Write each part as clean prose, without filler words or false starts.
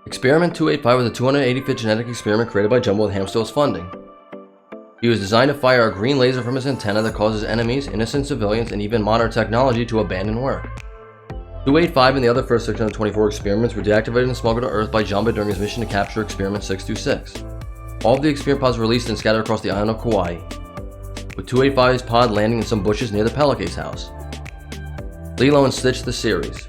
Experiment 285 was a 285th genetic experiment created by Jumbo with Hamstill's funding. He was designed to fire a green laser from his antenna that causes enemies, innocent civilians, and even modern technology to abandon work. 285 and the other first 624 experiments were deactivated and smuggled to Earth by Jumbo during his mission to capture Experiment 626. All of the experiment pods were released and scattered across the island of Kauai, with 285's pod landing in some bushes near the Pelican's house. Lilo and Stitch the series.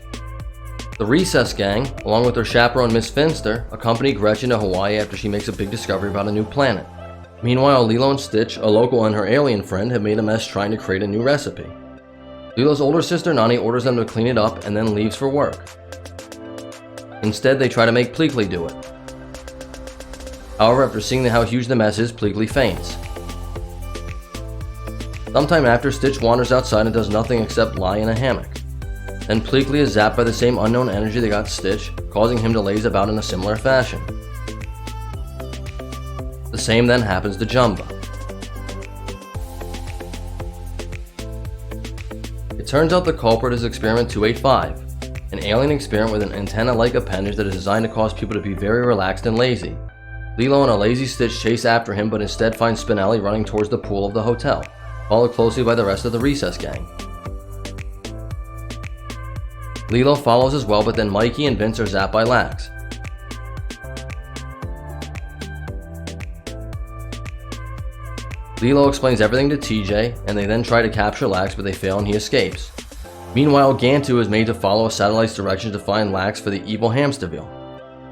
The Recess Gang, along with their chaperone Miss Finster, accompany Gretchen to Hawaii after she makes a big discovery about a new planet. Meanwhile, Lilo and Stitch, a local and her alien friend, have made a mess trying to create a new recipe. Lilo's older sister Nani orders them to clean it up and then leaves for work. Instead, they try to make Pleakley do it. However, after seeing how huge the mess is, Pleakley faints. Sometime after, Stitch wanders outside and does nothing except lie in a hammock. Then Pleakley is zapped by the same unknown energy that got Stitch, causing him to laze about in a similar fashion. The same then happens to Jumbo. It turns out the culprit is Experiment 285, an alien experiment with an antenna-like appendage that is designed to cause people to be very relaxed and lazy. Lilo and a lazy Stitch chase after him, but instead find Spinelli running towards the pool of the hotel, followed closely by the rest of the Recess Gang. Lilo follows as well, but then Mikey and Vince are zapped by Lax. Lilo explains everything to TJ, and they then try to capture Lax, but they fail and he escapes. Meanwhile, Gantu is made to follow a satellite's directions to find Lax for the evil Hamsterville.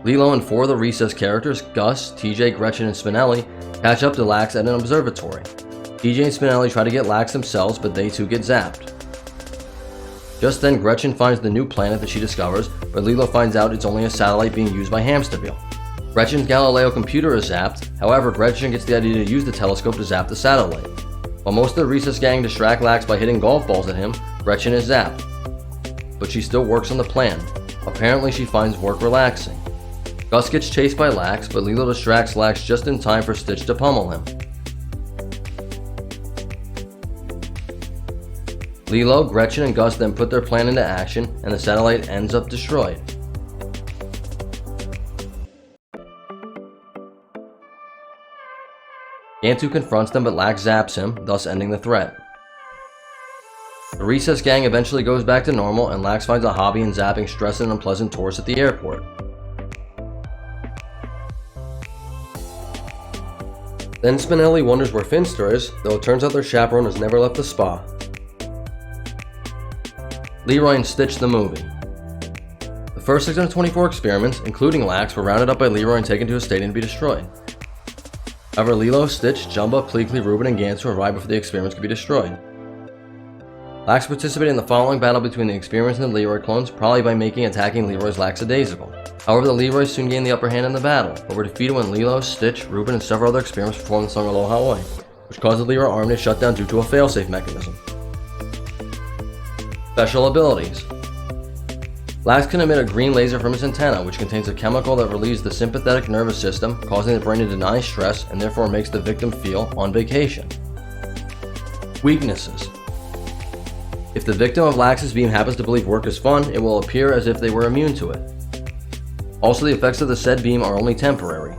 Lilo and 4 of the Recess characters, Gus, TJ, Gretchen, and Spinelli, catch up to Lax at an observatory. TJ and Spinelli try to get Lax themselves, but they too get zapped. Just then, Gretchen finds the new planet that she discovers, but Lilo finds out it's only a satellite being used by Hamsterville. Gretchen's Galileo computer is zapped, however Gretchen gets the idea to use the telescope to zap the satellite. While most of the Recess Gang distract Lax by hitting golf balls at him, Gretchen is zapped. But she still works on the plan. Apparently she finds work relaxing. Gus gets chased by Lax, but Lilo distracts Lax just in time for Stitch to pummel him. Lilo, Gretchen, and Gus then put their plan into action, and the satellite ends up destroyed. Gantu confronts them, but Lax zaps him, thus ending the threat. The Recess Gang eventually goes back to normal, and Lax finds a hobby in zapping stressed and unpleasant tourists at the airport. Then Spinelli wonders where Finster is, though it turns out their chaperone has never left the spa. Leroy and Stitch the movie. The first 624 experiments, including Lax, were rounded up by Leroy and taken to a stadium to be destroyed. However, Lilo, Stitch, Jumbo, Pleakley, Reuben, and Gantu arrived before the experiments could be destroyed. Lax participated in the following battle between the experiments and the Leroy clones, probably by attacking Leroy's lackadaisical. However, the Leroys soon gained the upper hand in the battle, but were defeated when Lilo, Stitch, Reuben, and several other experiments performed the song Aloha Oi, which caused the Leroy army to shut down due to a failsafe mechanism. Special abilities. Lax can emit a green laser from his antenna, which contains a chemical that relieves the sympathetic nervous system, causing the brain to deny stress and therefore makes the victim feel on vacation. Weaknesses. If the victim of Lax's beam happens to believe work is fun, it will appear as if they were immune to it. Also, the effects of the said beam are only temporary.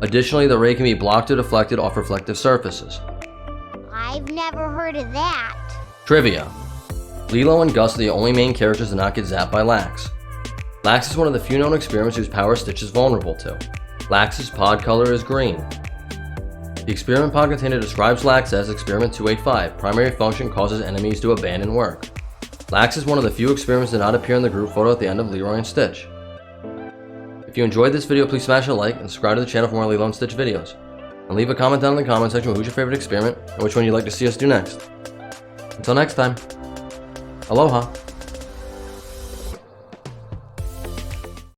Additionally, the ray can be blocked or deflected off reflective surfaces. I've never heard of that. Trivia. Lilo and Gus are the only main characters to not get zapped by Lax. Lax is one of the few known experiments whose power Stitch is vulnerable to. Lax's pod color is green. The experiment pod container describes Lax as Experiment 285, primary function causes enemies to abandon work. Lax is one of the few experiments that did not appear in the group photo at the end of Leroy and Stitch. If you enjoyed this video, please smash a like and subscribe to the channel for more Lilo and Stitch videos. And leave a comment down in the comment section with who's your favorite experiment and which one you'd like to see us do next. Until next time. Aloha!